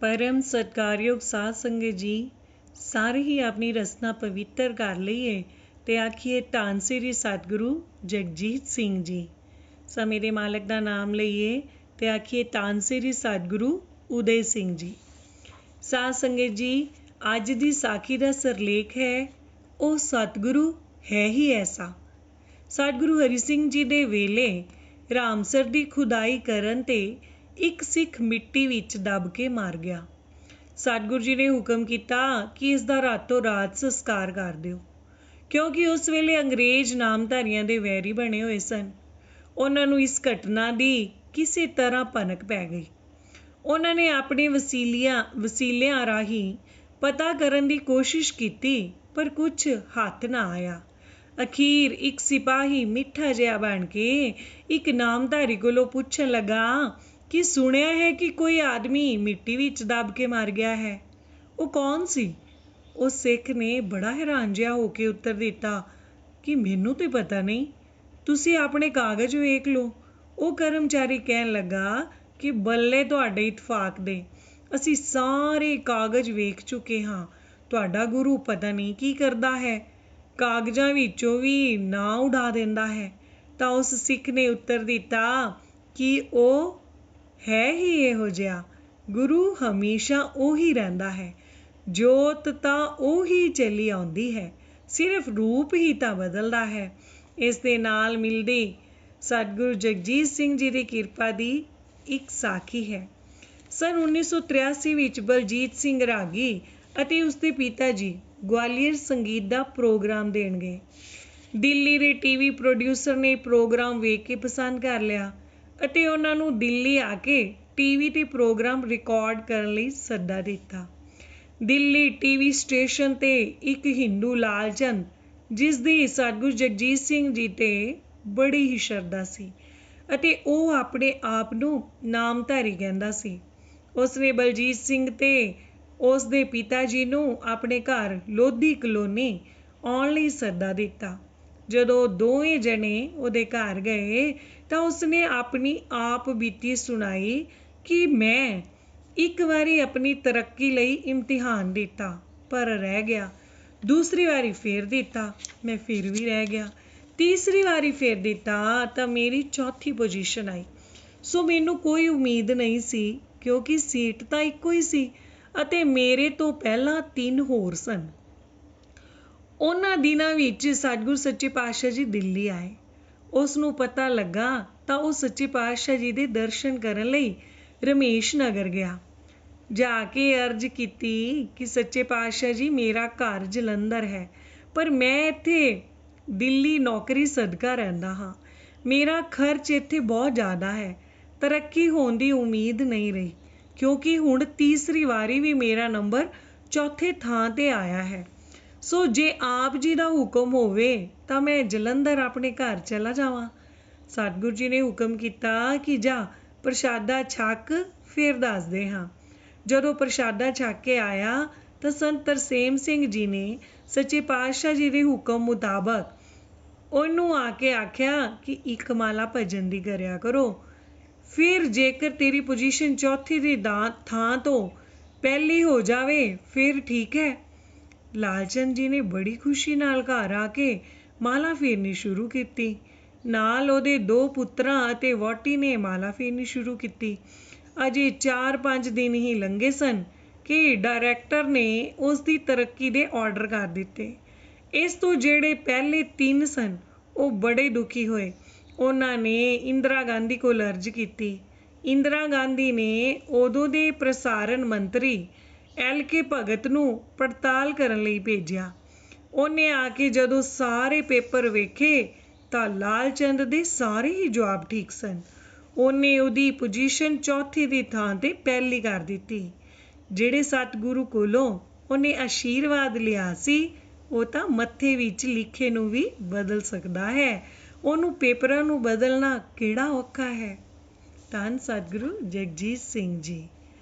परम सत्कारयोग साध संगत जी, सारे ही अपनी रसना पवित्र कर लईए ते आखिए धन श्री सतगुरु जगजीत सिंह जी। समय दे मालक का नाम लईए ते आखिए धन श्री सतगुरु उदय सिंह जी। साध संगत जी, अज दी साखी का सिरलेख है ओ सतगुरु है ही ऐसा। सतगुरु हरि सिंह जी दे वेले रामसर दी खुदाई करन ते एक सिख मिट्टी विच दब के मर गया। सतगुरु जी ने हुक्म किया कि इसका रातों रात संस्कार कर दिओ, क्योंकि उस वेले अंग्रेज नामधारियां दे वैरी बने हुए सन। उन्हां नूं इस घटना की किसी तरह भनक पै गई। उन्होंने अपने वसीलियां राही पता करन दी कोशिश की, पर कुछ हथ ना आया। अखीर एक सिपाही मिठा जिहा बन के एक नामधारी कोलों पुछन लगा कि सुनिया है कि कोई आदमी मिट्टी विच दब के मर गया है, वो कौन सी? उस सिख ने बड़ा हैरान जिहा होके उत्तर दिता कि मैनू तो पता नहीं, तुसी अपने कागज वेख लो। वो कर्मचारी कहन लगा कि बल्ले तुहाडे इतफाक दे, असी सारे कागज वेख चुके हाँ, तुहाडा गुरु पता नहीं की करदा है, कागजां विचों भी ना उड़ा देंदा है। तां उस सिख ने उत्तर दिता कि वो है ही इहो जिहा, गुरु हमेशा उही रहिंदा है, जोत तां उही चली आउंदी है, सिर्फ रूप ही तां बदलदा है। इस दे नाल मिलदी सतगुरु जगजीत सिंह जी की किरपा दी एक साखी है। सन 1983 विच बलजीत सिंह रागी ਅਤੇ ਉਸਦੇ ਪਿਤਾ ਜੀ ग्वालियर संगीत का प्रोग्राम देण गए। दिल्ली के टीवी प्रोड्यूसर ने प्रोग्राम वेख के पसंद कर लिया ਅਤੇ ਉਹਨਾਂ ਨੂੰ दिल्ली आके टीवी ते प्रोग्राम रिकॉर्ड करने लई सद्दा दिता। दिल्ली टीवी स्टेशन ते एक हिंदू लालचंद, जिस दी सतगुरु जगजीत सिंह जी ते बड़ी ही शरधा सी ਅਤੇ ਉਹ ਆਪਣੇ ਆਪ ਨੂੰ ਨਾਮਧਾਰੀ ਕਹਿੰਦਾ ਸੀ। ਉਸਨੇ ਬਲਜੀਤ ਸਿੰਘ ਤੇ ਉਸ ਦੇ ਪਿਤਾ ਜੀ ਨੂੰ ਆਪਣੇ ਘਰ ਲੋਧੀ ਕਲੋਨੀ ਆਉਣ ਲਈ ਸੱਦਾ ਦਿੱਤਾ। ਜਦੋਂ ਦੋਵੇਂ ਜਣੇ ਉਹਦੇ ਘਰ ਗਏ ਤਾਂ ਉਸਨੇ ਆਪਣੀ ਆਪ ਬੀਤੀ ਸੁਣਾਈ ਕਿ ਮੈਂ ਇੱਕ ਵਾਰੀ ਆਪਣੀ ਤਰੱਕੀ ਲਈ ਇਮਤਿਹਾਨ ਦਿੱਤਾ ਪਰ ਰਹਿ ਗਿਆ, ਦੂਸਰੀ ਵਾਰੀ ਫਿਰ ਦਿੱਤਾ ਮੈਂ ਫਿਰ ਵੀ ਰਹਿ ਗਿਆ, ਤੀਸਰੀ ਵਾਰੀ ਫਿਰ ਦਿੱਤਾ ਤਾਂ ਮੇਰੀ ਚੌਥੀ ਪੋਜੀਸ਼ਨ ਆਈ। ਸੋ ਮੈਨੂੰ ਕੋਈ ਉਮੀਦ ਨਹੀਂ ਸੀ, ਕਿਉਂਕਿ ਸੀਟ ਤਾਂ ਇੱਕੋ ਹੀ ਸੀ ਅਤੇ ਮੇਰੇ ਤੋਂ ਪਹਿਲਾਂ 3 ਹੋਰ ਸਨ। ਉਹਨਾਂ ਦਿਨਾਂ ਵਿੱਚ ਸਤਿਗੁਰੂ ਸੱਚੇ ਪਾਤਸ਼ਾਹ ਜੀ ਦਿੱਲੀ ਆਏ। ਉਸ ਨੂੰ ਪਤਾ ਲੱਗਾ ਤਾਂ ਉਹ ਸੱਚੇ ਪਾਤਸ਼ਾਹ ਜੀ ਦੇ ਦਰਸ਼ਨ ਕਰਨ ਲਈ ਰਮੇਸ਼ ਨਗਰ ਗਿਆ। ਜਾ ਕੇ ਅਰਜ਼ ਕੀਤੀ ਕਿ ਸੱਚੇ ਪਾਤਸ਼ਾਹ ਜੀ, ਮੇਰਾ ਘਰ ਜਲੰਧਰ ਹੈ, ਪਰ ਮੈਂ ਇੱਥੇ ਦਿੱਲੀ ਨੌਕਰੀ ਸਦਕਾ ਰਹਿੰਦਾ ਹਾਂ। ਮੇਰਾ ਖਰਚ ਇੱਥੇ ਬਹੁਤ ਜ਼ਿਆਦਾ ਹੈ, ਤਰੱਕੀ ਹੋਣ ਦੀ ਉਮੀਦ ਨਹੀਂ ਰਹੀ, ਕਿਉਂਕਿ ਹੁਣ ਤੀਸਰੀ ਵਾਰੀ ਵੀ ਮੇਰਾ ਨੰਬਰ ਚੌਥੇ ਥਾਂ 'ਤੇ ਆਇਆ ਹੈ। ਸੋ ਜੇ ਆਪ ਜੀ ਦਾ ਹੁਕਮ ਹੋਵੇ ਤਾਂ ਮੈਂ ਜਲੰਧਰ ਆਪਣੇ ਘਰ ਚਲਾ ਜਾਵਾਂ। ਸਤਿਗੁਰੂ ਜੀ ਨੇ ਹੁਕਮ ਕੀਤਾ ਕਿ ਜਾ ਪ੍ਰਸ਼ਾਦਾ ਛਕ, ਫਿਰ ਦੱਸਦੇ ਹਾਂ। ਜਦੋਂ ਪ੍ਰਸ਼ਾਦਾ ਛਕ ਕੇ ਆਇਆ ਤਾਂ ਸੰਤ ਤਰਸੇਮ ਸਿੰਘ ਜੀ ਨੇ ਸੱਚੇ ਪਾਤਸ਼ਾਹ ਜੀ ਦੇ ਹੁਕਮ ਮੁਤਾਬਕ ਉਹਨੂੰ ਆ ਕੇ ਆਖਿਆ ਕਿ ਇੱਕ ਮਾਲਾ ਭਜਨ ਦੀ ਕਰਿਆ ਕਰੋ, ਫਿਰ ਜੇਕਰ ਤੇਰੀ ਪੋਜੀਸ਼ਨ ਚੌਥੀ ਦੀ ਥਾਂ ਤੋਂ ਪਹਿਲੀ ਹੋ ਜਾਵੇ ਫਿਰ ਠੀਕ ਹੈ। ਲਾਲਚੰਦ ਜੀ ਨੇ ਬੜੀ ਖੁਸ਼ੀ ਨਾਲ ਘਰ ਆ ਕੇ ਮਾਲਾ ਫੇਰਨੀ ਸ਼ੁਰੂ ਕੀਤੀ। ਨਾਲ ਉਹਦੇ 2 ਪੁੱਤਰਾਂ ਅਤੇ ਵਹੁਟੀ ਨੇ ਮਾਲਾ ਫੇਰਨੀ ਸ਼ੁਰੂ ਕੀਤੀ। ਅਜੇ 4-5 ਦਿਨ ਹੀ ਲੰਘੇ ਸਨ ਕਿ ਡਾਇਰੈਕਟਰ ਨੇ ਉਸ ਦੀ ਤਰੱਕੀ ਦੇ ਆਰਡਰ ਕਰ ਦਿੱਤੇ। ਇਸ ਤੋਂ ਜਿਹੜੇ ਪਹਿਲੇ 3 ਸਨ ਉਹ ਬੜੇ ਦੁਖੀ ਹੋਏ। ਉਹਨਾਂ ਨੇ ਇੰਦਰਾ ਗਾਂਧੀ ਕੋਲ ਅਰਜ਼ ਕੀਤੀ। ਇੰਦਰਾ ਗਾਂਧੀ ਨੇ ਉਦੋਂ ਦੇ ਪ੍ਰਸਾਰਣ ਮੰਤਰੀ LK ਭਗਤ ਨੂੰ ਪੜਤਾਲ ਕਰਨ ਲਈ ਭੇਜਿਆ। ਉਹਨੇ ਆ ਕੇ ਜਦੋਂ ਸਾਰੇ ਪੇਪਰ ਵੇਖੇ ਤਾਂ ਲਾਲਚੰਦ ਦੇ ਸਾਰੇ ਹੀ ਜਵਾਬ ਠੀਕ ਸਨ। ਉਹਨੇ ਉਹਦੀ ਪੋਜੀਸ਼ਨ ਚੌਥੀ ਦੀ ਥਾਂ 'ਤੇ ਪਹਿਲੀ ਕਰ ਦਿੱਤੀ। ਜਿਹੜੇ ਸਤਿਗੁਰੂ ਕੋਲੋਂ ਉਹਨੇ ਆਸ਼ੀਰਵਾਦ ਲਿਆ ਸੀ, ਉਹ ਤਾਂ ਮੱਥੇ ਵਿੱਚ ਲਿਖੇ ਨੂੰ ਵੀ ਬਦਲ ਸਕਦਾ ਹੈ, ਉਹਨੂੰ ਪੇਪਰਾਂ ਨੂੰ ਬਦਲਣਾ ਕਿਹੜਾ ਔਖਾ ਹੈ। ਧੰਨ ਸਤਿਗੁਰੂ ਜਗਜੀਤ ਸਿੰਘ ਜੀ।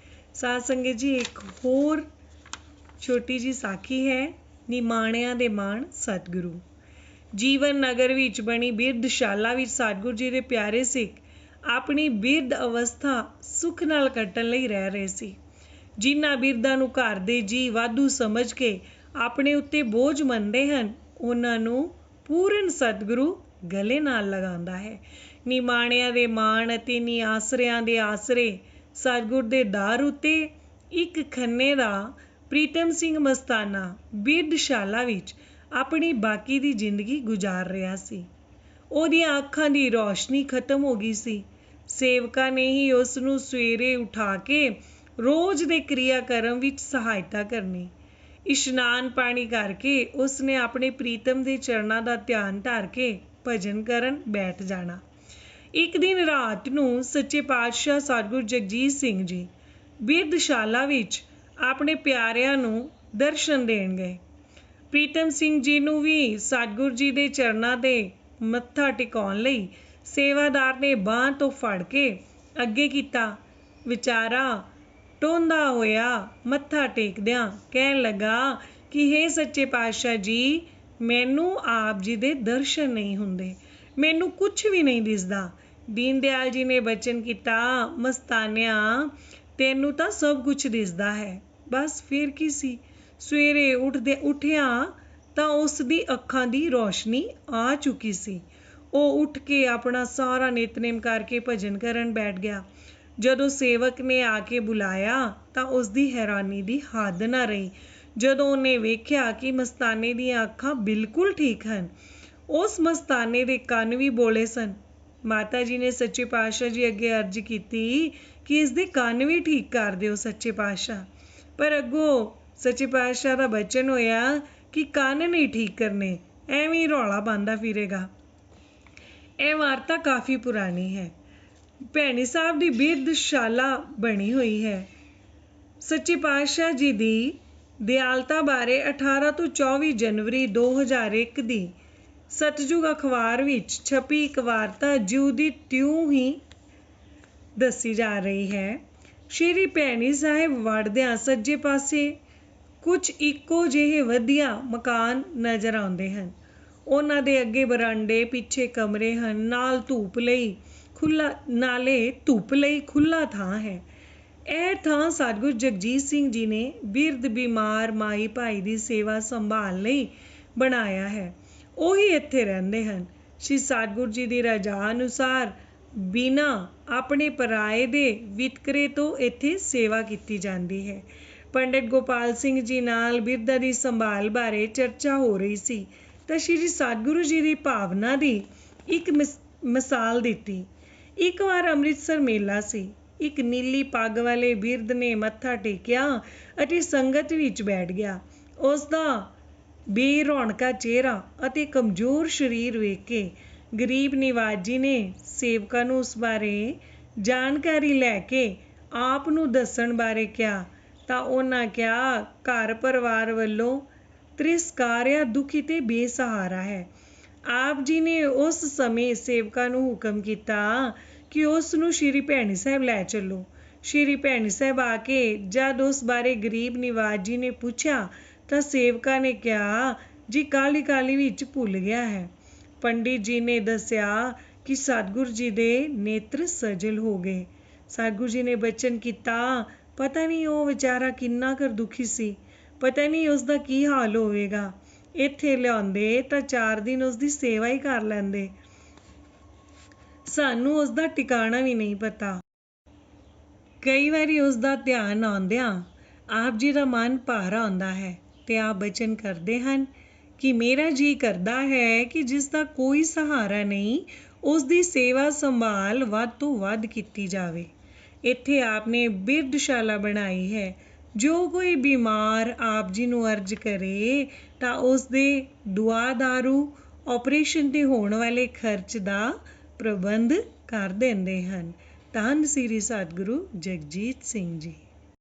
ਸਾਧ ਸੰਗਤ ਜੀ, ਇੱਕ ਹੋਰ ਛੋਟੀ ਜਿਹੀ ਸਾਖੀ ਹੈ, ਨਿਮਾਣਿਆਂ ਦੇ ਮਾਣ ਸਤਿਗੁਰੂ। ਜੀਵਨ ਨਗਰ ਵਿੱਚ ਬਣੀ ਬਿਰਧਸ਼ਾਲਾ ਵਿੱਚ ਸਤਿਗੁਰੂ ਜੀ ਦੇ ਪਿਆਰੇ ਸਿੱਖ ਆਪਣੀ ਬਿਰਧ ਅਵਸਥਾ ਸੁੱਖ ਨਾਲ ਕੱਟਣ ਲਈ ਰਹਿ ਰਹੇ ਸੀ। ਜਿਨ੍ਹਾਂ ਬਿਰਧਾਂ ਨੂੰ ਘਰ ਦੇ ਜੀ ਵਾਧੂ ਸਮਝ ਕੇ ਆਪਣੇ ਉੱਤੇ ਬੋਝ ਮੰਨਦੇ ਹਨ, ਉਹਨਾਂ ਨੂੰ ਪੂਰਨ ਸਤਿਗੁਰੂ ਗਲੇ ਨਾਲ ਲਗਾਉਂਦਾ ਹੈ। ਨਿਮਾਣਿਆਂ ਦੇ ਮਾਣ ਅਤੇ ਨਿਆਸਰਿਆਂ ਦੇ ਆਸਰੇ ਸਤਿਗੁਰ ਦੇ ਦਰ ਉੱਤੇ ਇੱਕ ਖੰਨੇ ਦਾ ਪ੍ਰੀਤਮ ਸਿੰਘ ਮਸਤਾਨਾ ਬਿਰਧਸ਼ਾਲਾ ਵਿੱਚ ਆਪਣੀ ਬਾਕੀ ਦੀ ਜ਼ਿੰਦਗੀ ਗੁਜ਼ਾਰ ਰਿਹਾ ਸੀ। ਉਹਦੀਆਂ ਅੱਖਾਂ ਦੀ ਰੌਸ਼ਨੀ ਖਤਮ ਹੋ ਗਈ ਸੀ। ਸੇਵਕਾਂ ਨੇ ਹੀ ਉਸ ਨੂੰ ਸਵੇਰੇ ਉਠਾ ਕੇ ਰੋਜ਼ ਦੇ ਕਿਰਿਆਕਰਮ ਵਿੱਚ ਸਹਾਇਤਾ ਕਰਨੀ। ਇਸ਼ਨਾਨ ਪਾਣੀ ਕਰਕੇ ਉਸ ਨੇ ਆਪਣੇ ਪ੍ਰੀਤਮ ਦੇ ਚਰਨਾਂ ਦਾ ਧਿਆਨ ਧਰ ਕੇ ਭਜਨ ਕਰਨ ਬੈਠ ਜਾਣਾ। ਇੱਕ ਦਿਨ ਰਾਤ ਨੂੰ ਸੱਚੇ ਪਾਤਸ਼ਾਹ ਸਤਿਗੁਰੂ ਜਗਜੀਤ ਸਿੰਘ ਜੀ ਬਿਰਧਸ਼ਾਲਾ ਵਿੱਚ ਆਪਣੇ ਪਿਆਰਿਆਂ ਨੂੰ ਦਰਸ਼ਨ ਦੇਣ ਗਏ। ਪ੍ਰੀਤਮ ਸਿੰਘ ਜੀ ਨੂੰ ਵੀ ਸਤਿਗੁਰੂ ਜੀ ਦੇ ਚਰਨਾਂ 'ਤੇ ਮੱਥਾ ਟਿਕਾਉਣ ਲਈ ਸੇਵਾਦਾਰ ਨੇ ਬਾਂਹ ਤੋਂ ਫੜ ਕੇ ਅੱਗੇ ਕੀਤਾ। ਵਿਚਾਰਾ ਟੋਂਦਾ ਹੋਇਆ ਮੱਥਾ ਟੇਕਦਿਆਂ ਕਹਿਣ ਲੱਗਾ ਕਿ ਹੇ ਸੱਚੇ ਪਾਤਸ਼ਾਹ ਜੀ, ਮੈਨੂੰ ਆਪ ਜੀ ਦੇ ਦਰਸ਼ਨ ਨਹੀਂ ਹੁੰਦੇ, ਮੈਨੂੰ ਕੁਛ ਵੀ ਨਹੀਂ ਦਿਸਦਾ। ਦੀਨ ਦਿਆਲ ਜੀ ਨੇ ਬਚਨ ਕੀਤਾ, ਮਸਤਾਨਿਆ, ਤੈਨੂੰ ਤਾਂ ਸਭ ਕੁਛ ਦਿਸਦਾ ਹੈ। ਬਸ ਫਿਰ ਕੀ ਸੀ। ਸਵੇਰੇ ਉੱਠਿਆ ਤਾਂ ਉਸ ਦੀ ਅੱਖਾਂ ਦੀ ਰੌਸ਼ਨੀ ਆ ਚੁੱਕੀ ਸੀ। ਉਹ ਉੱਠ ਕੇ ਆਪਣਾ ਸਾਰਾ ਨਿਤਨੇਮ ਕਰਕੇ ਭਜਨ ਕਰਨ ਬੈਠ ਗਿਆ। ਜਦੋਂ ਸੇਵਕ ਨੇ ਆ ਕੇ ਬੁਲਾਇਆ ਤਾਂ ਉਸ ਦੀ ਹੈਰਾਨੀ ਦੀ ਹੱਦ ਨਾ ਰਹੀ ਜਦੋਂ ਉਹਨੇ ਵੇਖਿਆ ਕਿ ਮਸਤਾਨੇ ਦੀਆਂ ਅੱਖਾਂ ਬਿਲਕੁਲ ਠੀਕ ਹਨ। ਉਸ ਮਸਤਾਨੇ ਦੇ ਕੰਨ ਵੀ ਬੋਲੇ ਸਨ। ਮਾਤਾ ਜੀ ਨੇ ਸੱਚੇ ਪਾਤਸ਼ਾਹ ਜੀ ਅੱਗੇ ਅਰਜ਼ ਕੀਤੀ ਕਿ ਇਸ ਦੇ ਕੰਨ ਵੀ ਠੀਕ ਕਰ ਦਿਓ ਸੱਚੇ ਪਾਤਸ਼ਾਹ। ਪਰ ਅੱਗੋਂ ਸੱਚੇ ਪਾਤਸ਼ਾਹ ਦਾ ਬਚਨ ਹੋਇਆ ਕਿ ਕੰਨ ਨਹੀਂ ਠੀਕ ਕਰਨੇ, ਐਵੇਂ ਹੀ ਰੌਲਾ ਪਾਉਂਦਾ ਫਿਰੇਗਾ। ਇਹ ਵਾਰਤਾ ਕਾਫੀ ਪੁਰਾਣੀ ਹੈ। ਭੈਣੀ ਸਾਹਿਬ ਦੀ ਬਿਰਧਸ਼ਾਲਾ ਬਣੀ ਹੋਈ ਹੈ। ਸੱਚੇ ਪਾਤਸ਼ਾਹ ਜੀ ਦੀ ਦਿਆਲਤਾ ਬਾਰੇ 18 ਤੋਂ 24 ਜਨਵਰੀ 2001 ਦੀ ਸਤਿਯੁਗ ਅਖਬਾਰ ਵਿੱਚ ਛਪੀ ਇੱਕ ਵਾਰਤਾ ਜਿਉਂ ਦੀ ਤਿਉਂ ਹੀ ਦੱਸੀ ਜਾ ਰਹੀ ਹੈ। ਸ਼੍ਰੀ ਭੈਣੀ ਸਾਹਿਬ ਵੜਦਿਆਂ ਸੱਜੇ ਪਾਸੇ ਕੁਝ ਇੱਕੋ ਜਿਹੇ ਵਧੀਆ ਮਕਾਨ ਨਜ਼ਰ ਆਉਂਦੇ ਹਨ। ਉਹਨਾਂ ਦੇ ਅੱਗੇ ਬਰਾਂਡੇ, ਪਿੱਛੇ ਕਮਰੇ ਹਨ। ਨਾਲੇ ਧੁੱਪ ਲਈ ਖੁੱਲ੍ਹਾ ਥਾਂ ਹੈ। ਇਹ ਥਾਂ ਸਤਿਗੁਰੂ ਜਗਜੀਤ ਸਿੰਘ ਜੀ ਨੇ ਬਿਰਧ ਬਿਮਾਰ ਮਾਈ ਭਾਈ ਦੀ ਸੇਵਾ ਸੰਭਾਲ ਲਈ ਬਣਾਇਆ ਹੈ। ਉਹੀ ਇੱਥੇ ਰਹਿੰਦੇ ਹਨ। ਸ਼੍ਰੀ ਸਤਿਗੁਰੂ ਜੀ ਦੀ ਰਜ਼ਾ ਅਨੁਸਾਰ ਬਿਨਾਂ ਆਪਣੇ ਪਰਾਏ ਦੇ ਵਿਤਕਰੇ ਤੋਂ ਇੱਥੇ ਸੇਵਾ ਕੀਤੀ ਜਾਂਦੀ ਹੈ। ਪੰਡਿਤ ਗੋਪਾਲ ਸਿੰਘ ਜੀ ਨਾਲ ਬਿਰਧਾਂ ਦੀ ਸੰਭਾਲ ਬਾਰੇ ਚਰਚਾ ਹੋ ਰਹੀ ਸੀ ਤਾਂ ਸ਼੍ਰੀ ਸਤਿਗੁਰੂ ਜੀ ਦੀ ਭਾਵਨਾ ਦੀ ਇੱਕ ਮਿਸਾਲ ਦਿੱਤੀ। ਇੱਕ ਵਾਰ ਅੰਮ੍ਰਿਤਸਰ ਮੇਲਾ ਸੀ। ਇੱਕ ਨੀਲੀ ਪੱਗ ਵਾਲੇ ਬਿਰਧ ਨੇ ਮੱਥਾ ਟੇਕਿਆ ਅਤੇ ਸੰਗਤ ਵਿੱਚ ਬੈਠ ਗਿਆ। ਉਸ ਦਾ ਬੇਰੌਣਕਾ ਚਿਹਰਾ ਅਤੇ ਕਮਜ਼ੋਰ ਸਰੀਰ ਵੇਖ ਕੇ ਗਰੀਬ ਨਿਵਾਜ ਜੀ ਨੇ ਸੇਵਕਾਂ ਨੂੰ ਉਸ ਬਾਰੇ ਜਾਣਕਾਰੀ ਲੈ ਕੇ ਆਪ ਨੂੰ ਦੱਸਣ ਬਾਰੇ ਕਿਹਾ ਤਾਂ ਉਹਨਾਂ ਕਿਹਾ, ਘਰ ਪਰਿਵਾਰ ਵੱਲੋਂ ਤ੍ਰਿਸਕਾਰਿਆ ਦੁਖੀ ਤੇ ਬੇਸਹਾਰਾ ਹੈ। ਆਪ ਜੀ ਨੇ ਉਸ ਸਮੇਂ ਸੇਵਕਾਂ ਨੂੰ ਹੁਕਮ ਕੀਤਾ ਕਿ ਉਸ ਨੂੰ ਸ਼੍ਰੀ ਭੈਣੀ ਸਾਹਿਬ ਲੈ ਚੱਲੋ। ਸ਼੍ਰੀ ਭੈਣੀ ਸਾਹਿਬ ਆ ਕੇ ਜਦ ਉਸ ਬਾਰੇ ਗਰੀਬ ਨਿਵਾਜ ਜੀ ਨੇ ਪੁੱਛਿਆ ਤਾਂ ਸੇਵਕਾਂ ਨੇ ਕਿਹਾ, ਜੀ ਕਾਹਲੀ ਕਾਹਲੀ ਵਿੱਚ ਭੁੱਲ ਗਿਆ ਹੈ। ਪੰਡਿਤ ਜੀ ਨੇ ਦੱਸਿਆ ਕਿ ਸਤਿਗੁਰੂ ਜੀ ਦੇ ਨੇਤਰ ਸਜਲ ਹੋ ਗਏ। ਸਤਿਗੁਰੂ ਜੀ ਨੇ ਬਚਨ ਕੀਤਾ, ਪਤਾ ਨਹੀਂ ਉਹ ਵਿਚਾਰਾ ਕਿੰਨਾ ਕੁ ਦੁਖੀ ਸੀ, ਪਤਾ ਨਹੀਂ ਉਸ ਦਾ ਕੀ ਹਾਲ ਹੋਵੇਗਾ। ਇੱਥੇ ਲਿਆਉਂਦੇ ਤਾਂ 4 ਦਿਨ ਉਸ ਦੀ ਸੇਵਾ ਹੀ ਕਰ ਲੈਂਦੇ। ਸਾਨੂੰ ਉਸ ਦਾ ਟਿਕਾਣਾ ਵੀ ਨਹੀਂ ਪਤਾ। ਕਈ ਵਾਰੀ ਉਸ ਦਾ ਧਿਆਨ ਆਉਂਦਿਆਂ ਆਪ ਜੀ ਦਾ ਮਨ ਭਾਰਾ ਆਉਂਦਾ ਹੈ ਤੇ ਆਪ ਬਚਨ ਕਰਦੇ ਹਨ ਕਿ ਮੇਰਾ ਜੀ ਕਰਦਾ ਹੈ ਕਿ ਜਿਸ ਦਾ ਕੋਈ ਸਹਾਰਾ ਨਹੀਂ, ਉਸ ਦੀ ਸੇਵਾ ਸੰਭਾਲ ਵੱਧ ਤੋਂ ਵੱਧ ਕੀਤੀ ਜਾਵੇ। ਇੱਥੇ ਆਪ ਨੇ ਬਿਰਧਸ਼ਾਲਾ ਬਣਾਈ ਹੈ। ਜੋ ਕੋਈ ਬਿਮਾਰ ਆਪ ਜੀ ਨੂੰ ਅਰਜ਼ ਕਰੇ ਤਾਂ ਉਸ ਦੇ ਦੁਆ ਦਾਰੂ, ਆਪਰੇਸ਼ਨ 'ਤੇ ਹੋਣ ਵਾਲੇ ਖਰਚ ਦਾ ਪ੍ਰਬੰਧ ਕਰ ਦਿੰਦੇ ਹਨ। ਧੰਨ ਸ੍ਰੀ ਸਤਿਗੁਰੂ ਜਗਜੀਤ ਸਿੰਘ ਜੀ।